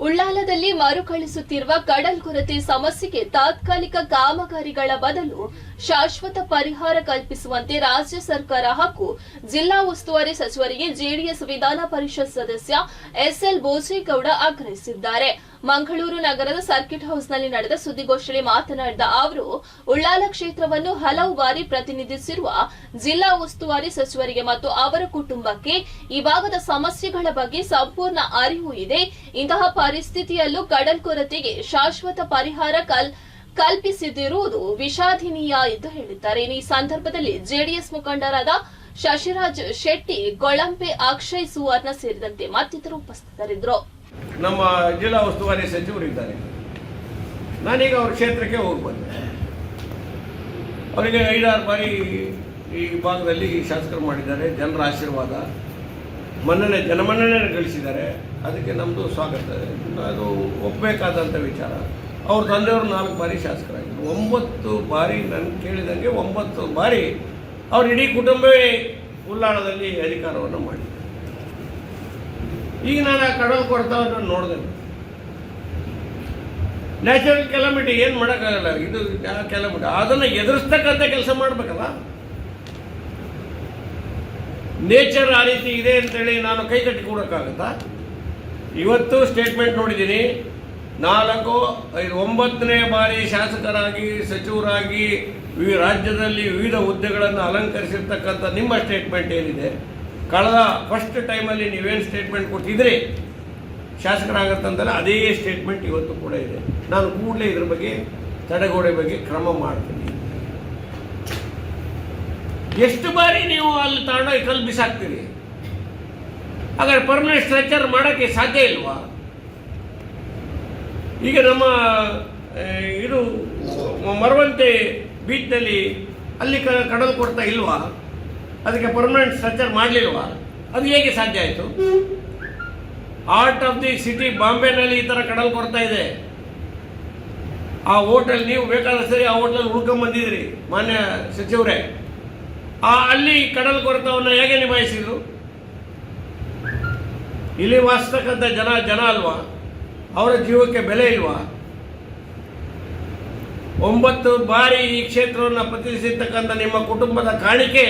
ಉಳ್ಳಾಲದಲ್ಲಿ ಮರುಕಳಿಸುತ್ತಿರುವ ಕಡಲ್ಕೊರತೆ ಸಮಸ್ಯೆಗೆ ತಾತ್ಕಾಲಿಕ ಕಾಮಗಾರಿಗಳ ಬದಲು ಶಾಶ್ವತ ಪರಿಹಾರ ಕಲ್ಪಿಸುವಂತೆ ರಾಜ್ಯ ಸರ್ಕಾರ ಹಾಗೂ ಜಿಲ್ಲಾ ಉಸ್ತುವಾರಿ ಸಚಿವರಿಗೆ ಜೆಡಿಎಸ್ ವಿಧಾನ ಪರಿಷತ್ ಸದಸ್ಯ ಎಸ್ಎಲ್ ಬೋಜೇಗೌಡ ಆಗ್ರಹಿಸಿದ್ದಾರೆ. ಮಂಗಳೂರು ನಗರದ ಸರ್ಕಿಟ್ ಹೌಸ್ನಲ್ಲಿ ನಡೆದ ಸುದ್ದಿಗೋಷ್ಠಿಯಲ್ಲಿ ಮಾತನಾಡಿದ ಅವರು, ಉಳ್ಳಾಲ ಕ್ಷೇತ್ರವನ್ನು ಹಲವು ಬಾರಿ ಪ್ರತಿನಿಧಿಸಿರುವ ಜಿಲ್ಲಾ ಉಸ್ತುವಾರಿ ಸಚಿವರಿಗೆ ಮತ್ತು ಅವರ ಕುಟುಂಬಕ್ಕೆ ಈ ಭಾಗದ ಸಮಸ್ಯೆಗಳ ಬಗ್ಗೆ ಸಂಪೂರ್ಣ ಅರಿವು ಇದೆ. ಇಂತಹ ಪರಿಸ್ಥಿತಿಯಲ್ಲೂ ಕಡಲ್ಕೊರತೆಗೆ ಶಾಶ್ವತ ಪರಿಹಾರ ಕಲ್ಪಿಸದಿರುವುದು ವಿಷಾದನೀಯ ಎಂದು ಹೇಳಿದ್ದಾರೆ. ಈ ಸಂದರ್ಭದಲ್ಲಿ ಜೆಡಿಎಸ್ ಮುಖಂಡರಾದ ಶಶಿರಾಜ್ ಶೆಟ್ಟಿ, ಗೊಳಂಪೆ ಅಕ್ಷಯ್ ಸುವರ್ಣ ಸೇರಿದಂತೆ ಮತ್ತಿತರರು ಉಪಸ್ಥಿತರಿದ್ದರು. ನಮ್ಮ ಜಿಲ್ಲಾ ಉಸ್ತುವಾರಿ ಸಚಿವರಿದ್ದಾರೆ. ನಾನೀಗ ಅವ್ರ ಕ್ಷೇತ್ರಕ್ಕೆ ಹೋಗಿ ಬಂದೆ. ಅವರಿಗೆ 5-6 ಬಾರಿ ಈ ಭಾಗದಲ್ಲಿ ಶಾಸಕರು ಮಾಡಿದ್ದಾರೆ. ಜನರ ಆಶೀರ್ವಾದ, ಜನಮನ್ನಣೆ ಗಳಿಸಿದ್ದಾರೆ. ಅದಕ್ಕೆ ನಮ್ಮದು ಸ್ವಾಗತ. ಅದು ಒಪ್ಪಬೇಕಾದಂಥ ವಿಚಾರ. ಅವ್ರ ತಂದೆಯವರು 4 ಬಾರಿ ಶಾಸಕರಾಗಿದ್ದರು. 9 ಬಾರಿ ನಾನು ಕೇಳಿದಂಗೆ 9 ಬಾರಿ ಅವ್ರ ಇಡೀ ಕುಟುಂಬವೇ ಉಳ್ಳಾಳದಲ್ಲಿ ಅಧಿಕಾರವನ್ನು ಮಾಡಿದ್ದಾರೆ. ಈಗ ನಾನು ಆ ಕಡಲ್ ಕೊರತವನ್ನು ನೋಡಿದೆ. ನ್ಯಾಚುರಲ್ ಕೆಲಾಮಿಟಿ ಏನು ಮಾಡೋಕ್ಕಾಗಲ್ಲ. ಇದು ಕೆಲಾಮಿಟಿ, ಅದನ್ನು ಎದುರಿಸ್ತಕ್ಕಂಥ ಕೆಲಸ ಮಾಡಬೇಕಲ್ಲ. ನೇಚರ್ ಆ ರೀತಿ ಇದೆ ಅಂತೇಳಿ ನಾನು ಕೈ ಕಟ್ಟಿ ಕೊಡೋಕ್ಕಾಗತ್ತಾ? ಇವತ್ತು ಸ್ಟೇಟ್ಮೆಂಟ್ ನೋಡಿದ್ದೀನಿ. 9ನೇ ಬಾರಿ ಶಾಸಕರಾಗಿ, ಸಚಿವರಾಗಿ ರಾಜ್ಯದಲ್ಲಿ ವಿವಿಧ ಹುದ್ದೆಗಳನ್ನು ಅಲಂಕರಿಸಿರ್ತಕ್ಕಂಥ ನಿಮ್ಮ ಸ್ಟೇಟ್ಮೆಂಟ್ ಏನಿದೆ, ಕಳೆದ ಫಸ್ಟ್ ಟೈಮಲ್ಲಿ ನೀವೇನು ಸ್ಟೇಟ್ಮೆಂಟ್ ಕೊಟ್ಟಿದ್ರಿ ಶಾಸಕರಾಗತ್ತಂತಲ್ಲ, ಅದೇ ಸ್ಟೇಟ್ಮೆಂಟ್ ಇವತ್ತು ಕೂಡ ಇದೆ. ನಾನು ಕೂಡಲೇ ಇದ್ರ ಬಗ್ಗೆ, ತಡೆಗೋಡೆ ಬಗ್ಗೆ ಕ್ರಮ ಮಾಡ್ತೀನಿ. ಎಷ್ಟು ಬಾರಿ ನೀವು ಅಲ್ಲಿ ತಗೊಂಡೋಗಿ ಕಲ್ಲು ಬಿಸಾಕ್ತೀರಿ? ಹಾಗಾದ್ರೆ ಪರ್ಮನೆಂಟ್ ಸ್ಟ್ರಕ್ಚರ್ ಮಾಡೋಕ್ಕೆ ಸಾಧ್ಯ ಇಲ್ವಾ? ಈಗ ನಮ್ಮ ಇದು ಮರವಂತೆ ಬೀಚ್ನಲ್ಲಿ ಅಲ್ಲಿ ಕಡಲು ಕೊಡ್ತಾ ಇಲ್ವಾ? ಅದಕ್ಕೆ ಪರ್ಮನೆಂಟ್ ಸ್ಟ್ರಕ್ಚರ್ ಮಾಡಲಿಲ್ವಾ? ಅದು ಹೇಗೆ ಸಾಧ್ಯ ಆಯಿತು? ಆರ್ಟ್ ಆಫ್ ದಿ ಸಿಟಿ ಬಾಂಬೆನಲ್ಲಿ ಈ ಥರ ಕಡಲು ಕೊಡ್ತಾ ಇದೆ. ಆ ಹೋಟೆಲ್, ನೀವು ಬೇಕಾದ ಸರಿ ಆ ಹೋಟೆಲ್ ಉಳ್ಕೊಂಬಂದಿದ್ರಿ ಮಾನ್ಯ ಸಚಿವರೇ. ಅಲ್ಲಿ ಕಡಲು ಕೊರತವನ್ನು ಹೇಗೆ ನಿಭಾಯಿಸಿದ್ರು? ಇಲ್ಲಿ ವಾಸಿಸ್ತಕ್ಕಂಥ ಜನ ಅಲ್ವಾ? ಅವರ ಜೀವಕ್ಕೆ ಬೆಲೆ ಇಲ್ವಾ? 9 ಬಾರಿ ಈ ಕ್ಷೇತ್ರವನ್ನು ಪ್ರತಿನಿಧಿಸಿರ್ತಕ್ಕಂಥ ನಿಮ್ಮ ಕುಟುಂಬದ ಕಾಣಿಕೆ